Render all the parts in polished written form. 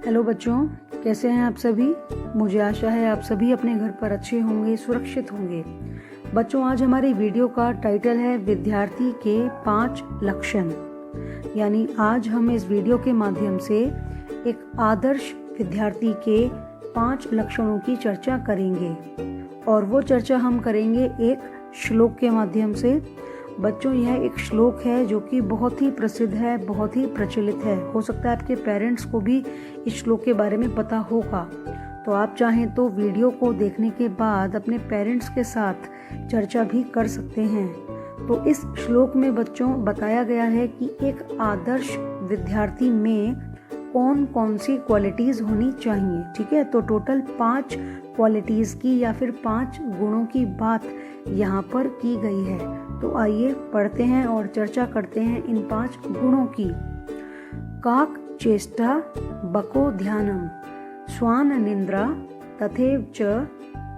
Hello बच्चों, कैसे हैं आप सभी। मुझे आशा है आप सभी अपने घर पर अच्छे होंगे, सुरक्षित होंगे। बच्चों, आज हमारी वीडियो का टाइटल है विद्यार्थी के 5 लक्षण। यानी आज हम इस वीडियो के माध्यम से एक आदर्श विद्यार्थी के 5 लक्षणों की चर्चा करेंगे और वो चर्चा हम करेंगे एक श्लोक के माध्यम से। बच्चों, यह एक श्लोक है जो कि बहुत ही प्रसिद्ध है, बहुत ही प्रचलित है। हो सकता है आपके पेरेंट्स को भी इस श्लोक के बारे में पता होगा। तो आप चाहें तो वीडियो को देखने के बाद अपने पेरेंट्स के साथ चर्चा भी कर सकते हैं। तो इस श्लोक में बच्चों बताया गया है कि एक आदर्श विद्यार्थी में कौन कौन सी क्वालिटीज होनी चाहिए। ठीक है, तो टोटल 5 क्वालिटीज की या फिर 5 गुणों की बात यहाँ पर की गई है। तो आइए पढ़ते हैं और चर्चा करते हैं इन 5 गुणों की। काक चेष्टा बको ध्यानम स्वान निंद्रा तथैव च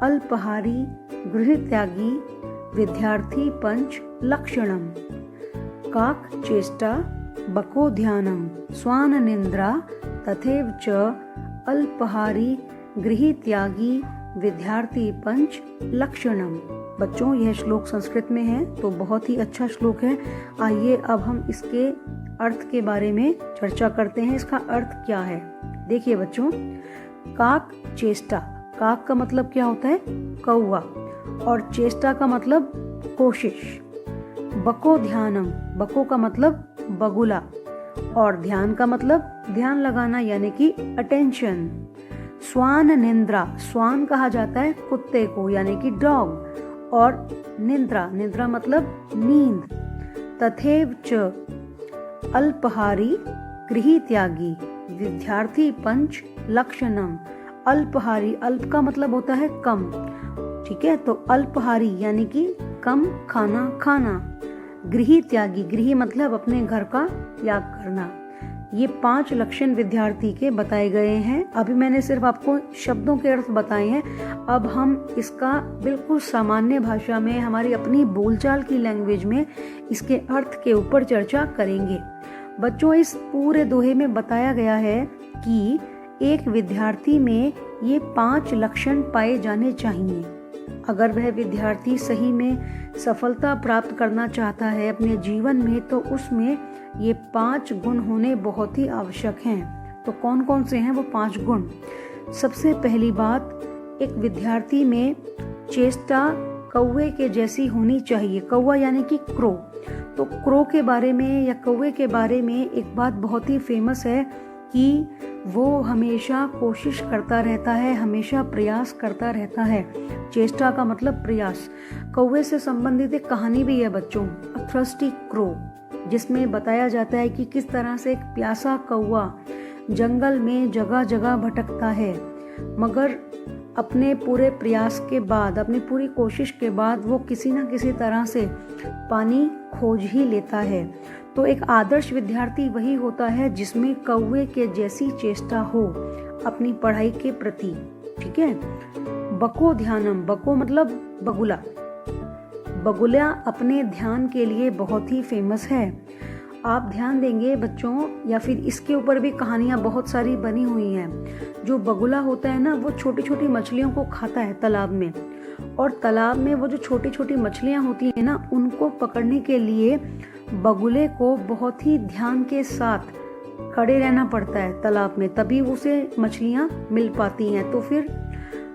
अल्पहारी गृहत्यागी विद्यार्थी 5 लक्षणम। काक चेष्टा बको ध्यानम स्वान निंद्रा तथैव च अल्पहारी गृहत्यागी विद्यार्थी 5 लक्षणम। बच्चों, यह श्लोक संस्कृत में है तो बहुत ही अच्छा श्लोक है। आइए अब हम इसके अर्थ के बारे में चर्चा करते हैं। इसका अर्थ क्या है, देखिए बच्चों। काक चेष्टा, काक का मतलब क्या होता है, कौवा, और चेष्टा का मतलब कोशिश। बको ध्यानम, बको का मतलब बगुला, और ध्यान का मतलब ध्यान लगाना यानी कि अटेंशन। स्वान निंद्रा, स्वान कहा जाता है कुत्ते को यानी कि डॉग, और निंद्रा, निंद्रा मतलब नींद। तथैव च अल्पहारी गृहत्यागी विद्यार्थी 5 लक्षणम। अल्पहारी, अल्प का मतलब होता है कम। ठीक है, तो अल्पहारी यानी कि कम खाना खाना। गृहत्यागी, गृह मतलब अपने घर का त्याग करना। ये 5 लक्षण विद्यार्थी के बताए गए हैं। अभी मैंने सिर्फ आपको शब्दों के अर्थ बताए हैं। अब हम इसका बिल्कुल सामान्य भाषा में, हमारी अपनी बोलचाल की लैंग्वेज में इसके अर्थ के ऊपर चर्चा करेंगे। बच्चों, इस पूरे दोहे में बताया गया है कि एक विद्यार्थी में ये 5 लक्षण पाए जाने चाहिए। अगर वह विद्यार्थी सही में सफलता प्राप्त करना चाहता है अपने जीवन में, तो उसमें ये 5 गुण होने बहुत ही आवश्यक हैं। तो कौन कौन से हैं वो 5 गुण। सबसे पहली बात, एक विद्यार्थी में चेष्टा कौवे के जैसी होनी चाहिए। कौवा यानी कि क्रो। तो क्रो के बारे में या कौवे के बारे में एक बात बहुत ही फेमस है कि वो हमेशा कोशिश करता रहता है, हमेशा प्रयास करता रहता है। चेष्टा का मतलब प्रयास। कौवे से संबंधित एक कहानी भी है बच्चों, अ थ्रस्टी क्रो, जिसमें बताया जाता है कि किस तरह से एक प्यासा कौवा जंगल में जगह जगह भटकता है, मगर अपने पूरे प्रयास के बाद, अपनी पूरी कोशिश के बाद वो किसी न किसी तरह से पानी खोज ही लेता है। तो एक आदर्श विद्यार्थी वही होता है जिसमें कौवे के जैसी चेष्टा हो अपनी पढ़ाई के प्रति। ठीक है। बको ध्यानम, बको मतलब बगुला। बगुला अपने ध्यान के लिए बहुत ही फेमस है। आप ध्यान देंगे बच्चों, या फिर इसके ऊपर भी कहानियां बहुत सारी बनी हुई हैं। जो बगुला होता है ना, वो छोटी छोटी मछलियों को खाता है तालाब में, और तालाब में वो जो छोटी छोटी मछलियां होती है ना, उनको पकड़ने के लिए बगुले को बहुत ही ध्यान के साथ खड़े रहना पड़ता है तालाब में, तभी उसे मछलियां मिल पाती हैं। तो फिर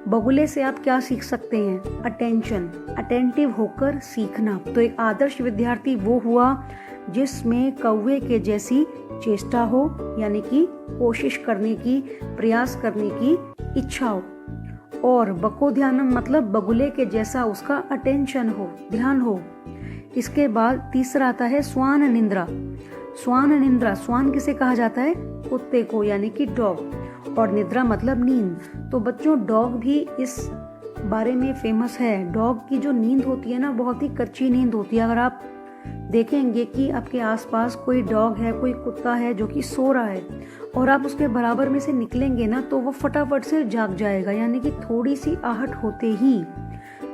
बगुले से आप क्या सीख सकते हैं, अटेंशन, अटेंटिव होकर सीखना। तो एक आदर्श विद्यार्थी वो हुआ जिसमें कौवे के जैसी चेष्टा हो, यानी कि कोशिश करने की, प्रयास करने की इच्छा हो। और बको ध्यानम मतलब बगुले के जैसा उसका अटेंशन हो, ध्यान हो। इसके बाद तीसरा आता है स्वान निंद्रा। स्वान निंद्रा, स्वान किसे कहा जाता है, कुत्ते को यानी कि डॉग, और निद्रा मतलब नींद। तो बच्चों, डॉग भी इस बारे में फेमस है। डॉग की जो नींद होती है ना, बहुत ही कच्ची नींद होती है। अगर आप देखेंगे कि आपके आसपास कोई डॉग है, कोई कुत्ता है जो कि सो रहा है, और आप उसके बराबर में से निकलेंगे ना, तो वो फटाफट से जाग जाएगा, यानी कि थोड़ी सी आहट होते ही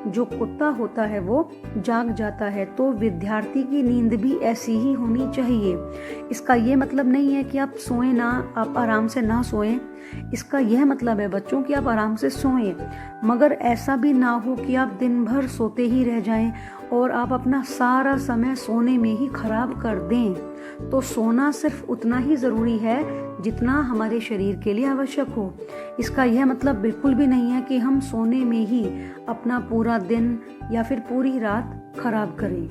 जो कुत्ता होता है वो जाग जाता है, तो विद्यार्थी की नींद भी ऐसी ही होनी चाहिए। इसका ये मतलब नहीं है कि आप सोएं ना, आप आराम से ना सोएं। इसका यह मतलब है बच्चों कि आप आराम से सोएं, मगर ऐसा भी ना हो कि आप दिन भर सोते ही रह जाएं और आप अपना सारा समय सोने में ही खराब कर दें। तो सोना सिर्फ उतना ही ज़रूरी है जितना हमारे शरीर के लिए आवश्यक हो। इसका यह मतलब बिल्कुल भी नहीं है कि हम सोने में ही अपना पूरा दिन या फिर पूरी रात खराब करें।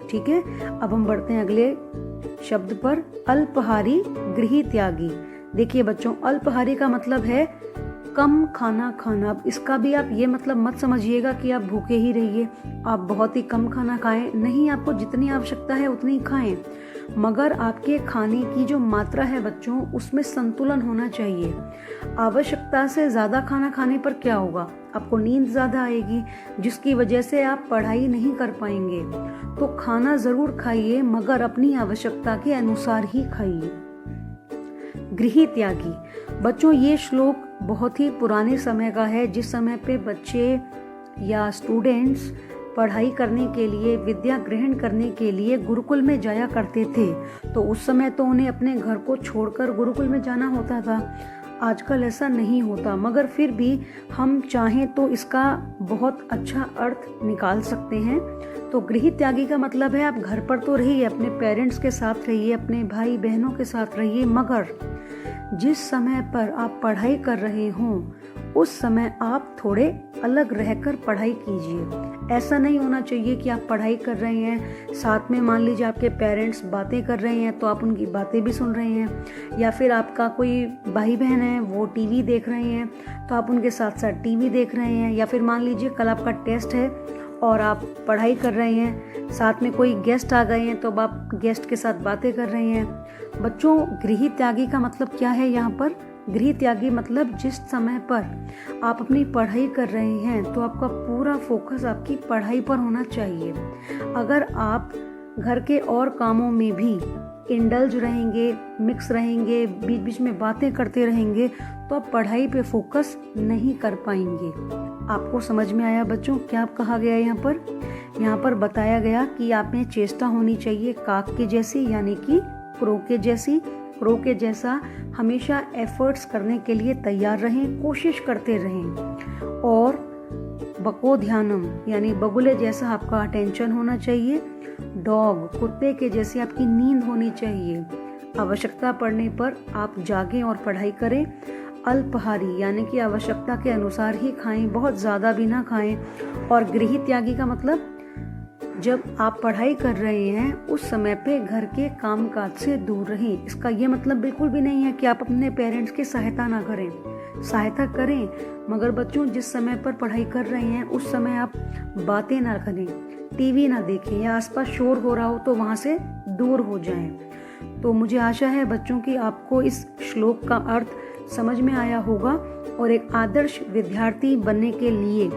ठीक है, अब हम बढ़ते हैं अगले शब्द पर, अल्पाहारी गृह त्यागी। देखिए बच्चों, अल्पाहारी का मतलब है कम खाना खाना। इसका भी आप ये मतलब मत समझिएगा कि आप भूखे ही रहिए, आप बहुत ही कम खाना खाएं। नहीं, आपको जितनी आवश्यकता है उतनी खाएं, मगर आपके खाने की जो मात्रा है बच्चों, उसमें संतुलन होना चाहिए। आवश्यकता से ज़्यादा खाना खाने पर क्या होगा? आपको नींद ज़्यादा आएगी, जिसकी वजह से आप पढ़ाई नहीं कर पाएंगे। तो खाना ज़रूर खाइए, मगर अपनी आवश्यकता के अनुसार ही खाइए। गृह त्यागी बच्चों, ये श्लोक बहुत ही पुराने समय का है, जिस समय पे बच्चे या स्टूडेंट्स पढ़ाई करने के लिए, विद्या ग्रहण करने के लिए गुरुकुल में जाया करते थे। तो उस समय तो उन्हें अपने घर को छोड़कर गुरुकुल में जाना होता था। आजकल ऐसा नहीं होता, मगर फिर भी हम चाहें तो इसका बहुत अच्छा अर्थ निकाल सकते हैं। तो गृह त्यागी का मतलब है आप घर पर तो रहिए, अपने पेरेंट्स के साथ रहिए, अपने भाई बहनों के साथ रहिए, मगर जिस समय पर आप पढ़ाई कर रहे हों उस समय आप थोड़े अलग रहकर पढ़ाई कीजिए। ऐसा नहीं होना चाहिए कि आप पढ़ाई कर रहे हैं, साथ में मान लीजिए आपके पेरेंट्स बातें कर रहे हैं तो आप उनकी बातें भी सुन रहे हैं, या फिर आपका कोई भाई बहन है वो टीवी देख रहे हैं तो आप उनके साथ साथ टीवी देख रहे हैं, या फिर मान लीजिए कल आपका टेस्ट है और आप पढ़ाई कर रहे हैं, साथ में कोई गेस्ट आ गए हैं तो अब आप गेस्ट के साथ बातें कर रहे हैं। बच्चों, गृह त्यागी का मतलब क्या है यहाँ पर? गृह त्यागी मतलब जिस समय पर आप अपनी पढ़ाई कर रहे हैं तो आपका पूरा फोकस आपकी पढ़ाई पर होना चाहिए। अगर आप घर के और कामों में भी इंडल्ज रहेंगे, मिक्स रहेंगे, बीच बीच में बातें करते रहेंगे, तो आप पढ़ाई पे फोकस नहीं कर पाएंगे। आपको समझ में आया बच्चों क्या कहा गया यहाँ पर? यहाँ पर बताया गया कि आप में चेष्टा होनी चाहिए काक के जैसी, यानी कि क्रो के जैसी। क्रो के जैसा हमेशा एफर्ट्स करने के लिए तैयार रहें, कोशिश करते रहें। और बको ध्यानम यानी बगुले जैसा आपका अटेंशन होना चाहिए। डॉग कुत्ते के जैसी आपकी नींद होनी चाहिए। आवश्यकता पड़ने पर आप जागें और पढ़ाई करें। अल्पाहारी यानी कि आवश्यकता के अनुसार ही खाएं, बहुत ज़्यादा भी ना खाएं। और गृह त्यागी का मतलब जब आप पढ़ाई कर रहे हैं उस समय पे घर के कामकाज से दूर रहें। इसका ये मतलब बिल्कुल भी नहीं है कि आप अपने पेरेंट्स की सहायता ना करें, सहायता करें, मगर बच्चों जिस समय पर पढ़ाई कर रहे हैं उस समय आप बातें ना करें, टीवी ना देखें, या आसपास शोर हो रहा हो तो वहाँ से दूर हो जाएं। तो मुझे आशा है बच्चों कि आपको इस श्लोक का अर्थ समझ में आया होगा, और एक आदर्श विद्यार्थी बनने के लिए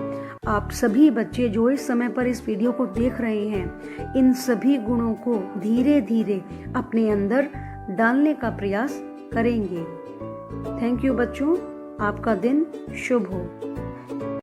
आप सभी बच्चे जो इस समय पर इस वीडियो को देख रहे हैं, इन सभी गुणों को धीरे धीरे अपने अंदर डालने का प्रयास करेंगे। थैंक यू बच्चों, आपका दिन शुभ हो।